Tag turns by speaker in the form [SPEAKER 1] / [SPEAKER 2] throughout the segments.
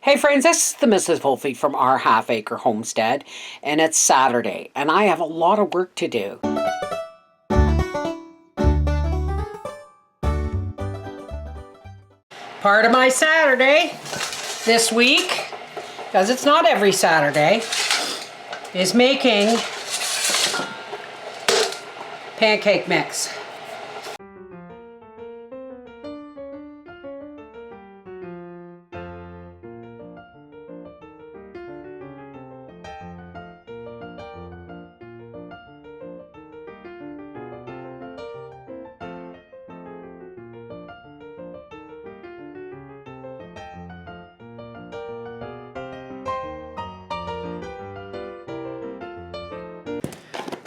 [SPEAKER 1] Hey friends, this is the Mrs.V from our half-acre homestead, and it's Saturday, and I have a lot of work to do. Part of my Saturday this week, because it's not every Saturday, is making pancake mix.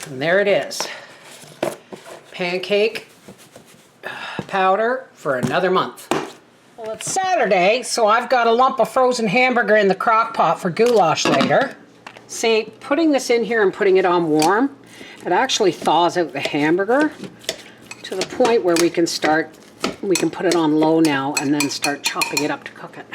[SPEAKER 1] And there it is. Pancake powder for another month. Well, it's Saturday, so I've got a lump of frozen hamburger in the crock pot for goulash later. See, putting this in here and putting it on warm, it actually thaws out the hamburger to the point where we can put it on low now and then start chopping it up to cook it.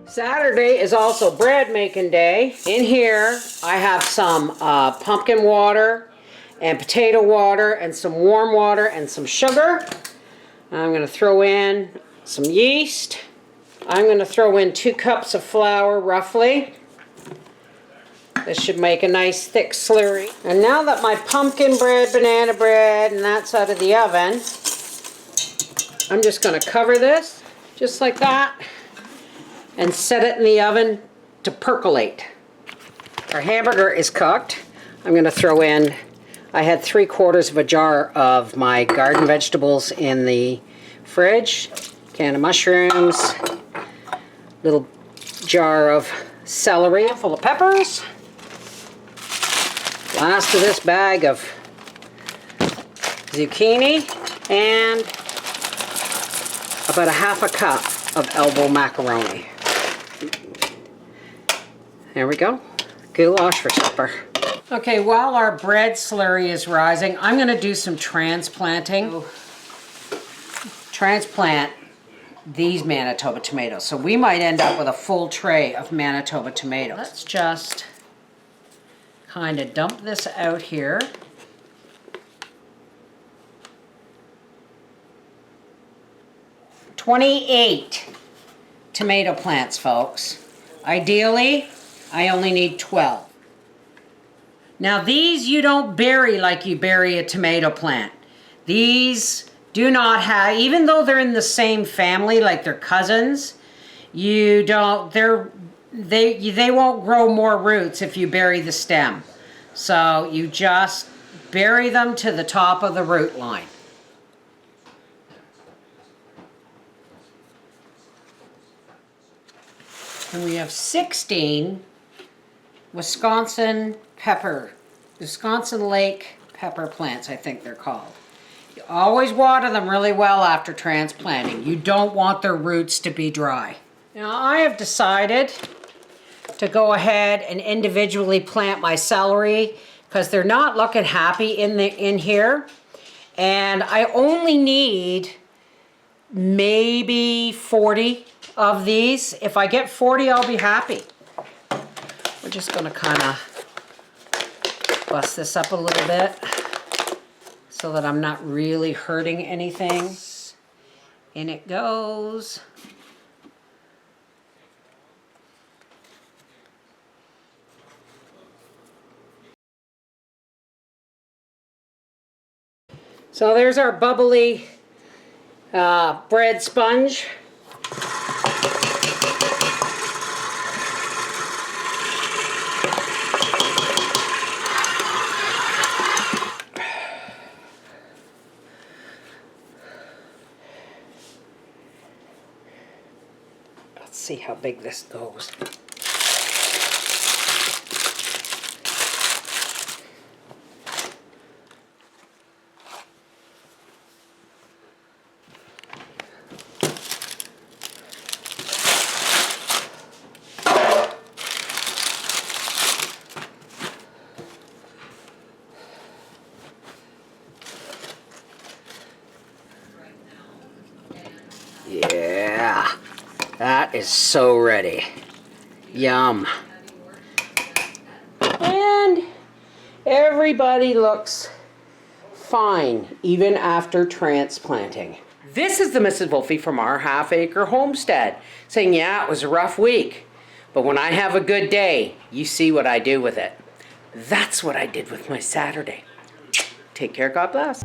[SPEAKER 1] Saturday is also bread making day. In here I have some pumpkin water and potato water and some warm water and some sugar. I'm going to throw in some yeast. I'm going to throw in 2 cups of flour roughly. This should make a nice thick slurry. And now that my pumpkin bread, banana bread, and that's out of the oven, I'm just going to cover this just like that and set it in the oven to percolate. Our hamburger is cooked. I'm going to throw in, I had 3/4 of a jar of my garden vegetables in the fridge, can of mushrooms, little jar of celery full of peppers, last of this bag of zucchini, and about a 1/2 cup of elbow macaroni. There we go, goulash for supper. Okay, while our bread slurry is rising, I'm going to do some transplanting. Transplant these Manitoba tomatoes. So we might end up with a full tray of Manitoba tomatoes. Let's just kind of dump this out here. "28 tomato plants, folks. Ideally, I only need 12. Now these you don't bury like you bury a tomato plant. These do not have, even though they're in the same family, like they're cousins, they won't grow more roots if you bury the stem. So you just bury them to the top of the root line. And we have 16 Wisconsin Lake pepper plants, I think they're called. You always water them really well after transplanting. You don't want their roots to be dry. Now I have decided to go ahead and individually plant my celery because they're not looking happy in here. And I only need maybe 40 of these. If I get 40, I'll be happy. We're just going to kind of bust this up a little bit so that I'm not really hurting anything. In it goes. So there's our bubbly bread sponge. Let's see how big this goes. Yeah, that is so ready. Yum. And everybody looks fine, even after transplanting. This is the Mrs. Wolfie from our half-acre homestead, saying, yeah, it was a rough week, but when I have a good day, you see what I do with it. That's what I did with my Saturday. Take care, God bless.